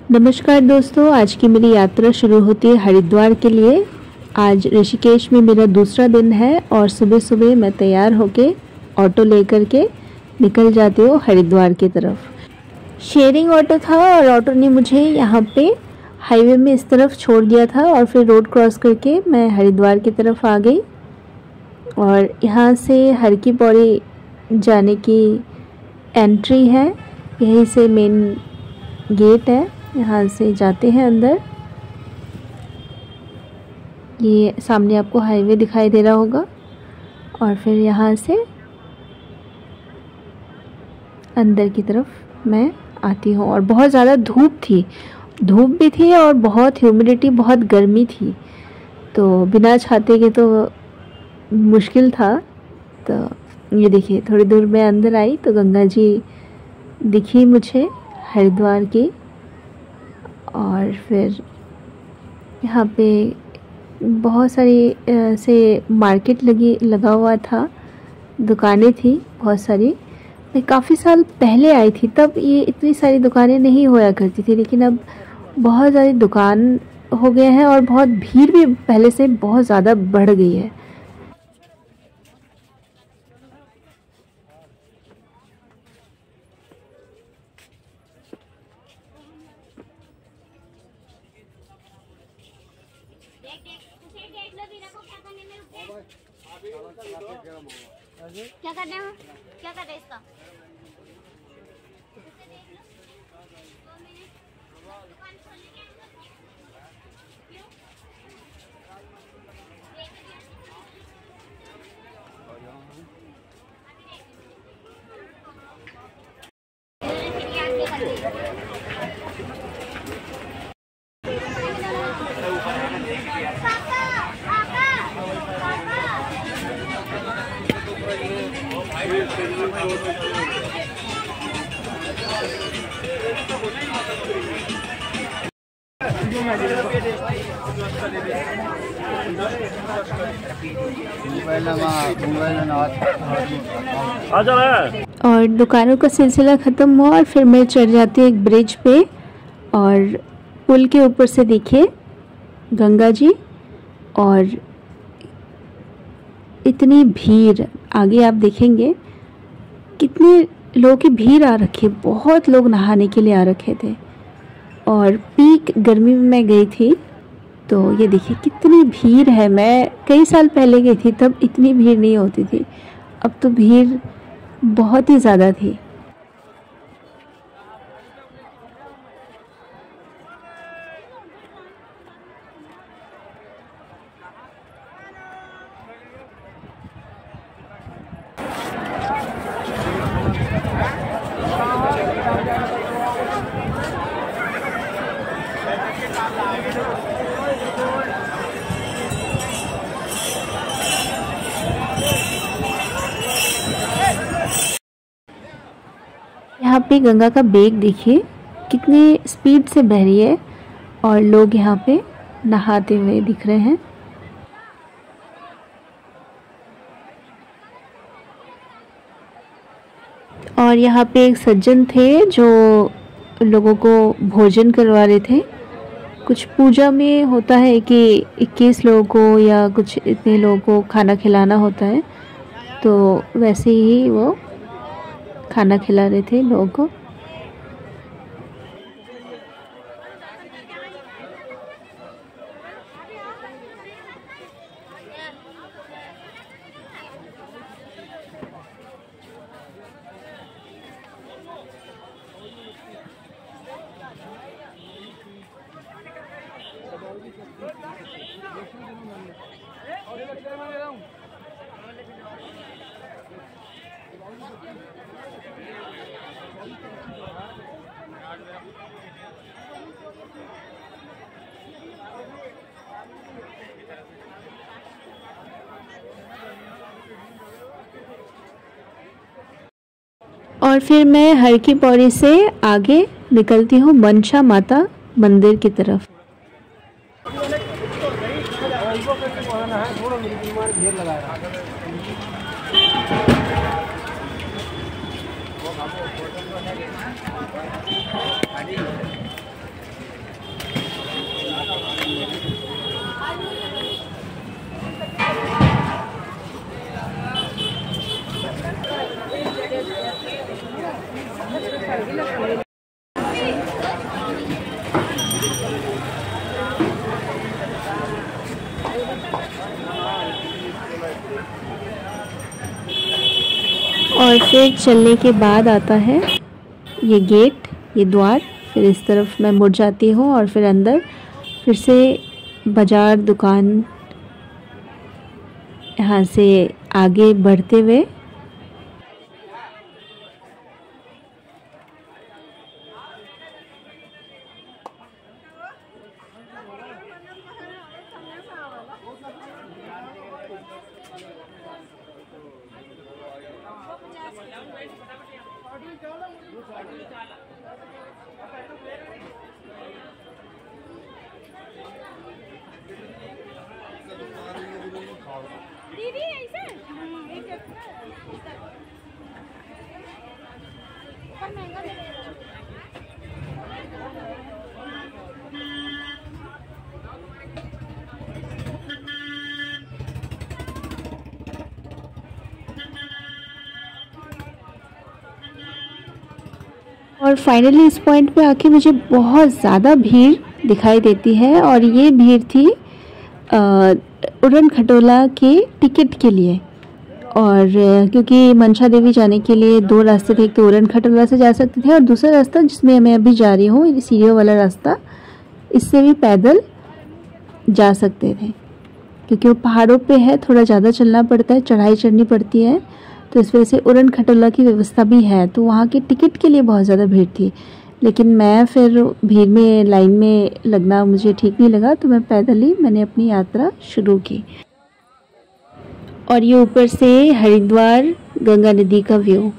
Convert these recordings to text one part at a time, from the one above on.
नमस्कार दोस्तों, आज की मेरी यात्रा शुरू होती है हरिद्वार के लिए। आज ऋषिकेश में मेरा दूसरा दिन है और सुबह सुबह मैं तैयार होके ऑटो लेकर के निकल जाती हूँ हरिद्वार की तरफ। शेयरिंग ऑटो था और ऑटो ने मुझे यहाँ पे हाईवे में इस तरफ छोड़ दिया था और फिर रोड क्रॉस करके मैं हरिद्वार की तरफ आ गई। और यहाँ से हर की पौड़ी जाने की एंट्री है, यहीं से मेन गेट है, यहाँ से जाते हैं अंदर। ये सामने आपको हाईवे दिखाई दे रहा होगा और फिर यहाँ से अंदर की तरफ मैं आती हूँ। और बहुत ज़्यादा धूप भी थी और बहुत ह्यूमिडिटी, बहुत गर्मी थी, तो बिना छाते के तो मुश्किल था। तो ये देखिए, थोड़ी दूर मैं अंदर आई तो गंगा जी दिखी मुझे हरिद्वार की। और फिर यहाँ पे बहुत सारी से मार्केट लगा हुआ था, दुकानें थी बहुत सारी। मैं काफ़ी साल पहले आई थी, तब ये इतनी सारी दुकानें नहीं होया करती थी, लेकिन अब बहुत सारी दुकान हो गए हैं और बहुत भीड़ भी पहले से बहुत ज़्यादा बढ़ गई है। क्या करना है? क्या कर रहे हैं इसका? और दुकानों का सिलसिला ख़त्म हुआ और फिर मैं चढ़ जाती एक ब्रिज पे और पुल के ऊपर से देखिए गंगा जी। और इतनी भीड़, आगे आप देखेंगे कितने लोगों की भीड़ आ रखी है, बहुत लोग नहाने के लिए आ रखे थे। और पीक गर्मी में मैं गई थी, तो ये देखिए कितनी भीड़ है। मैं कई साल पहले गई थी, तब इतनी भीड़ नहीं होती थी, अब तो भीड़ बहुत ही ज़्यादा थी। यहाँ पे गंगा का बेग देखिए कितनी स्पीड से बह रही है और लोग यहाँ पे नहाते हुए दिख रहे हैं। और यहाँ पे एक सज्जन थे जो लोगों को भोजन करवा रहे थे। कुछ पूजा में होता है कि 21 लोगों को या कुछ इतने लोगों को खाना खिलाना होता है, तो वैसे ही वो खाना खिला रहे थे लोगों को। और फिर मैं हर की पौड़ी से आगे निकलती हूँ मनसा माता मंदिर की तरफ। और फिर चलने के बाद आता है ये गेट, ये द्वार। फिर इस तरफ मैं मुड़ जाती हूँ और फिर अंदर फिर से बाज़ार, दुकान, यहाँ से आगे बढ़ते हुए दीदी ऐसे पर महंगा दे रहे हो। और फाइनली इस पॉइंट पे आके मुझे बहुत ज़्यादा भीड़ दिखाई देती है। और ये भीड़ थी उड़न खटोला के टिकट के लिए। और क्योंकि मनसा देवी जाने के लिए दो रास्ते थे, एक तो उड़न खटोला से जा सकते थे और दूसरा रास्ता जिसमें मैं अभी जा रही हूँ, सीढ़ियों वाला रास्ता, इससे भी पैदल जा सकते थे। क्योंकि वो पहाड़ों पे है, थोड़ा ज़्यादा चलना पड़ता है, चढ़ाई चढ़नी पड़ती है, तो इस वजह से उड़न खटोला की व्यवस्था भी है। तो वहाँ के टिकट के लिए बहुत ज़्यादा भीड़ थी, लेकिन मैं फिर भीड़ में लाइन में लगना मुझे ठीक नहीं लगा, तो मैं पैदल ही मैंने अपनी यात्रा शुरू की। और ये ऊपर से हरिद्वार गंगा नदी का व्यू।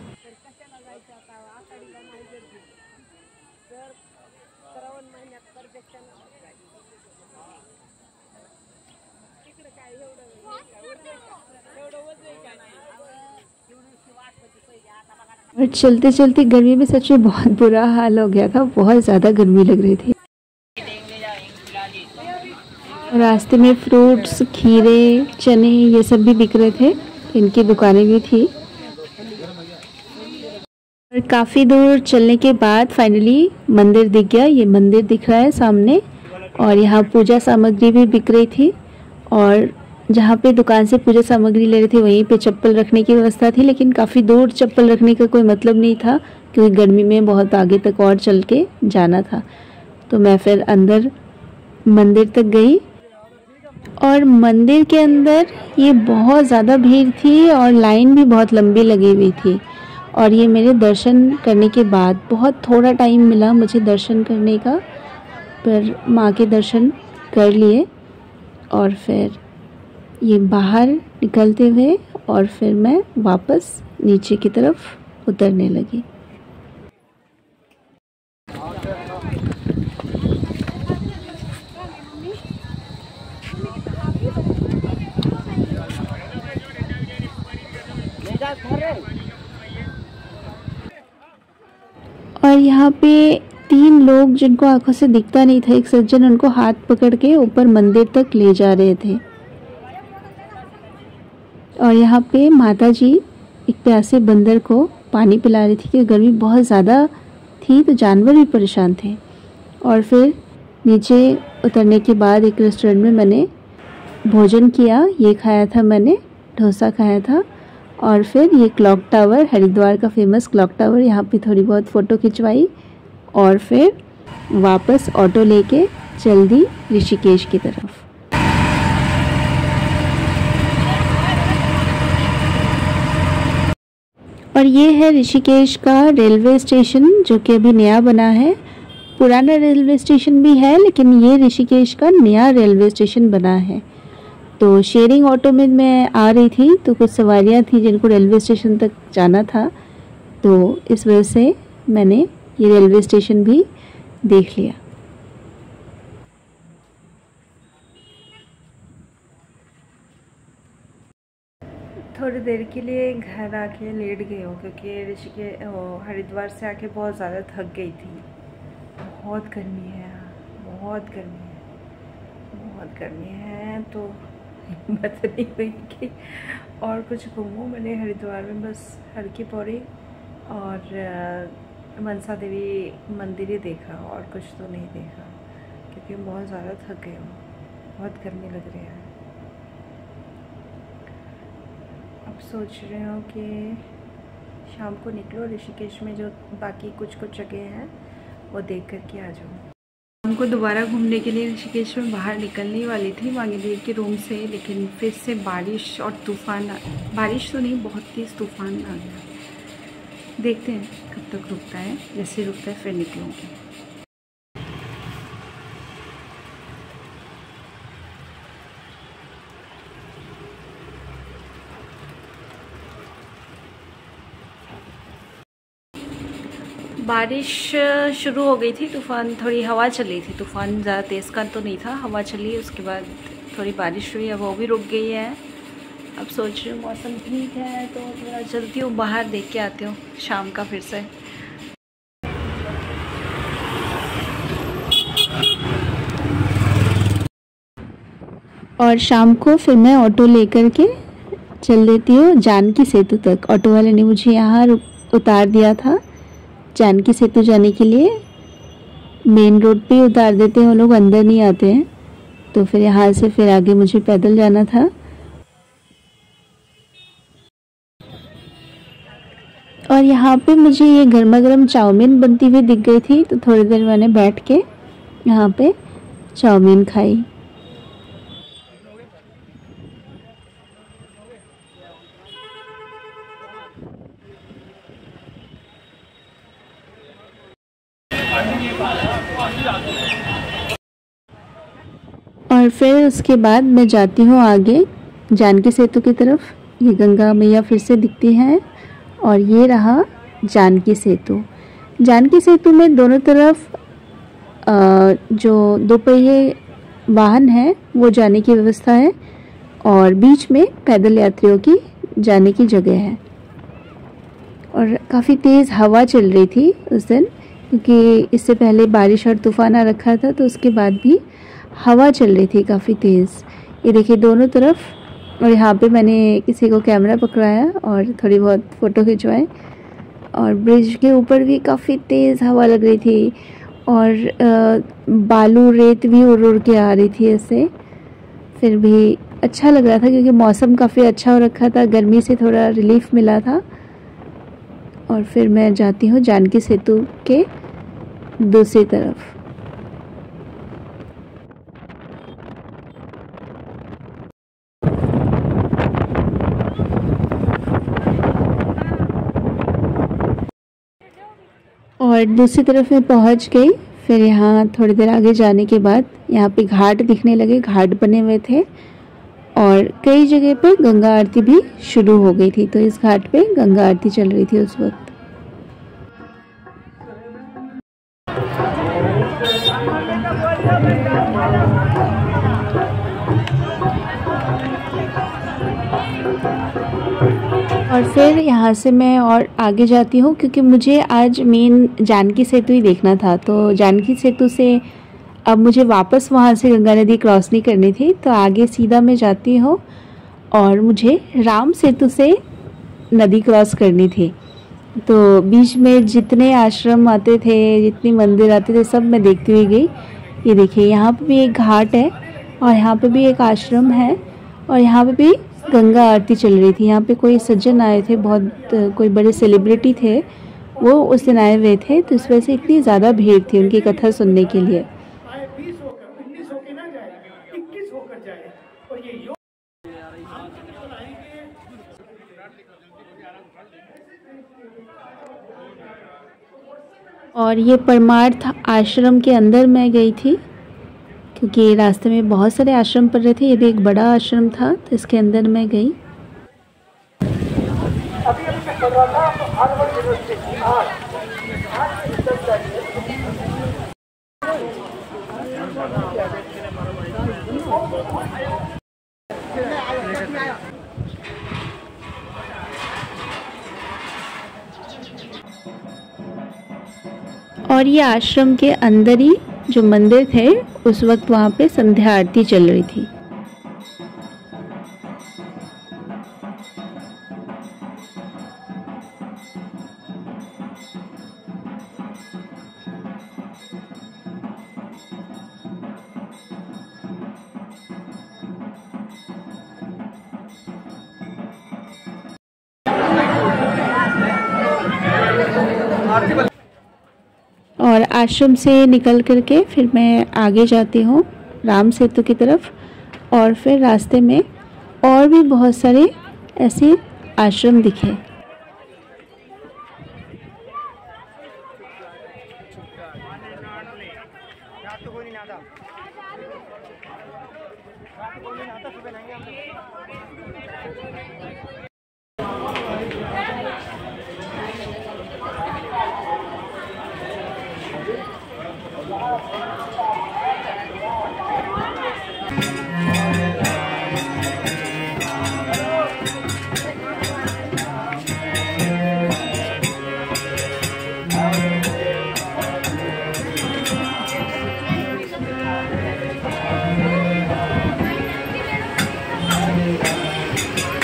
और चलते चलते गर्मी में सच में बहुत बुरा हाल हो गया था, बहुत ज़्यादा गर्मी लग रही थी। रास्ते में फ्रूट्स, खीरे, चने ये सब भी बिक रहे थे, इनकी दुकानें भी थी। और काफ़ी दूर चलने के बाद फाइनली मंदिर दिख गया। ये मंदिर दिख रहा है सामने, और यहाँ पूजा सामग्री भी बिक रही थी। और जहाँ पे दुकान से पूजा सामग्री ले रहे थे वहीं पे चप्पल रखने की व्यवस्था थी, लेकिन काफ़ी दूर चप्पल रखने का कोई मतलब नहीं था, क्योंकि गर्मी में बहुत आगे तक और चल के जाना था। तो मैं फिर अंदर मंदिर तक गई। और मंदिर के अंदर ये बहुत ज़्यादा भीड़ थी और लाइन भी बहुत लंबी लगी हुई थी। और ये मेरे दर्शन करने के बाद बहुत थोड़ा टाइम मिला मुझे दर्शन करने का, पर माँ के दर्शन कर लिए। और फिर ये बाहर निकलते हुए और फिर मैं वापस नीचे की तरफ उतरने लगी। और यहाँ पे 3 लोग जिनको आंखों से दिखता नहीं था, एक सज्जन उनको हाथ पकड़ के ऊपर मंदिर तक ले जा रहे थे। और यहाँ पे माता जी एक प्यासे बंदर को पानी पिला रही थी, क्योंकि गर्मी बहुत ज़्यादा थी तो जानवर भी परेशान थे। और फिर नीचे उतरने के बाद एक रेस्टोरेंट में मैंने भोजन किया। ये खाया था मैंने, डोसा खाया था। और फिर ये क्लॉक टावर, हरिद्वार का फेमस क्लॉक टावर, यहाँ पे थोड़ी बहुत फ़ोटो खिंचवाई। और फिर वापस ऑटो लेके चल दी ऋषिकेश की तरफ। और ये है ऋषिकेश का रेलवे स्टेशन, जो कि अभी नया बना है। पुराना रेलवे स्टेशन भी है, लेकिन ये ऋषिकेश का नया रेलवे स्टेशन बना है। तो शेयरिंग ऑटो में मैं आ रही थी, तो कुछ सवारियां थी जिनको रेलवे स्टेशन तक जाना था, तो इस वजह से मैंने ये रेलवे स्टेशन भी देख लिया। थोड़ी देर के लिए घर आके लेट गई हूँ, क्योंकि हरिद्वार से आके बहुत ज़्यादा थक गई थी। बहुत गर्मी है यहाँ, बहुत गर्मी है, बहुत गर्मी है। तो हिम्मत नहीं हुई कि और कुछ घूमूँ। मैंने हरिद्वार में बस हर की पौड़ी और मनसा देवी मंदिर ही देखा, और कुछ तो नहीं देखा, क्योंकि बहुत ज़्यादा थक गई हूँ, बहुत गर्मी लग रही है। अब सोच रही हूँ कि शाम को निकलो, ऋषिकेश में जो बाकी कुछ कुछ जगह है वो देख कर के आ जाओ। हमको दोबारा घूमने के लिए ऋषिकेश में बाहर निकलने वाली थी मांगेलीर के रूम से, लेकिन फिर से बारिश और तूफ़ान, बारिश तो नहीं, बहुत तेज़ तूफ़ान आ गया। देखते हैं कब तक रुकता है, जैसे रुकता है फिर निकलूँगी। बारिश शुरू हो गई थी, तूफ़ान, थोड़ी हवा चली थी, तूफ़ान ज़्यादा तेज़ का तो नहीं था, हवा चली, उसके बाद थोड़ी बारिश हुई, अब वो भी रुक गई है। अब सोच रही हूँ मौसम ठीक है तो थोड़ा चलती हूँ बाहर, देख के आती हूँ शाम का फिर से। और शाम को फिर मैं ऑटो लेकर के चल देती हूँ जानकी सेतु तक। ऑटो वाले ने मुझे यहाँ उतार दिया था, जानकी सेतु जाने के लिए मेन रोड पे उतार देते हैं वो लोग, अंदर नहीं आते हैं। तो फिर यहाँ से फिर आगे मुझे पैदल जाना था। और यहाँ पे मुझे ये गर्मा गर्म चाउमीन बनती हुई दिख गई थी, तो थोड़ी देर मैंने बैठ के यहाँ पे चाउमीन खाई। और फिर उसके बाद मैं जाती हूँ आगे जानकी सेतु की तरफ। ये गंगा मैया फिर से दिखती हैं और ये रहा जानकी सेतु। जानकी सेतु में दोनों तरफ जो दो पहिए वाहन है वो जाने की व्यवस्था है और बीच में पैदल यात्रियों की जाने की जगह है। और काफ़ी तेज़ हवा चल रही थी उस दिन, क्योंकि इससे पहले बारिश और तूफ़ान आ रखा था, तो उसके बाद भी हवा चल रही थी काफ़ी तेज़। ये देखिए दोनों तरफ। और यहाँ पे मैंने किसी को कैमरा पकड़ाया और थोड़ी बहुत फ़ोटो खिंचवाए। और ब्रिज के ऊपर भी काफ़ी तेज़ हवा लग रही थी और बालू रेत भी उड़ उड़ के आ रही थी ऐसे। फिर भी अच्छा लग रहा था क्योंकि मौसम काफ़ी अच्छा हो रखा था, गर्मी से थोड़ा रिलीफ मिला था। और फिर मैं जाती हूँ जानकी सेतु के दूसरी तरफ। और दूसरी तरफ मैं पहुंच गई। फिर यहाँ थोड़ी देर आगे जाने के बाद यहाँ पे घाट दिखने लगे, घाट बने हुए थे और कई जगह पे गंगा आरती भी शुरू हो गई थी। तो इस घाट पे गंगा आरती चल रही थी उस वक्त। और फिर यहाँ से मैं और आगे जाती हूँ क्योंकि मुझे आज मेन जानकी सेतु ही देखना था। तो जानकी सेतु से अब मुझे वापस वहाँ से गंगा नदी क्रॉस नहीं करनी थी, तो आगे सीधा मैं जाती हूँ और मुझे राम सेतु से नदी क्रॉस करनी थी। तो बीच में जितने आश्रम आते थे, जितनी मंदिर आते थे, सब मैं देखती हुई गई। ये देखिए यहाँ पे भी एक घाट है और यहाँ पे भी एक आश्रम है और यहाँ पे भी गंगा आरती चल रही थी। यहाँ पे कोई सज्जन आए थे, बहुत कोई बड़े सेलिब्रिटी थे, वो उस दिन आए हुए थे, तो इस वजह से इतनी ज़्यादा भीड़ थी उनकी कथा सुनने के लिए। और ये परमार्थ आश्रम के अंदर मैं गई थी क्योंकि रास्ते में बहुत सारे आश्रम पड़ रहे थे। ये भी एक बड़ा आश्रम था, तो इसके अंदर मैं गई। और ये आश्रम के अंदर ही जो मंदिर थे, उस वक्त वहाँ पे संध्या आरती चल रही थी। और आश्रम से निकल करके फिर मैं आगे जाती हूँ राम सेतु की तरफ, और फिर रास्ते में और भी बहुत सारे ऐसे आश्रम दिखे।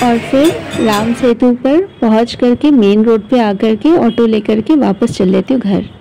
और फिर राम सेतु पर पहुंच करके मेन रोड पे आकर के ऑटो लेकर के वापस चल लेती हूँ घर।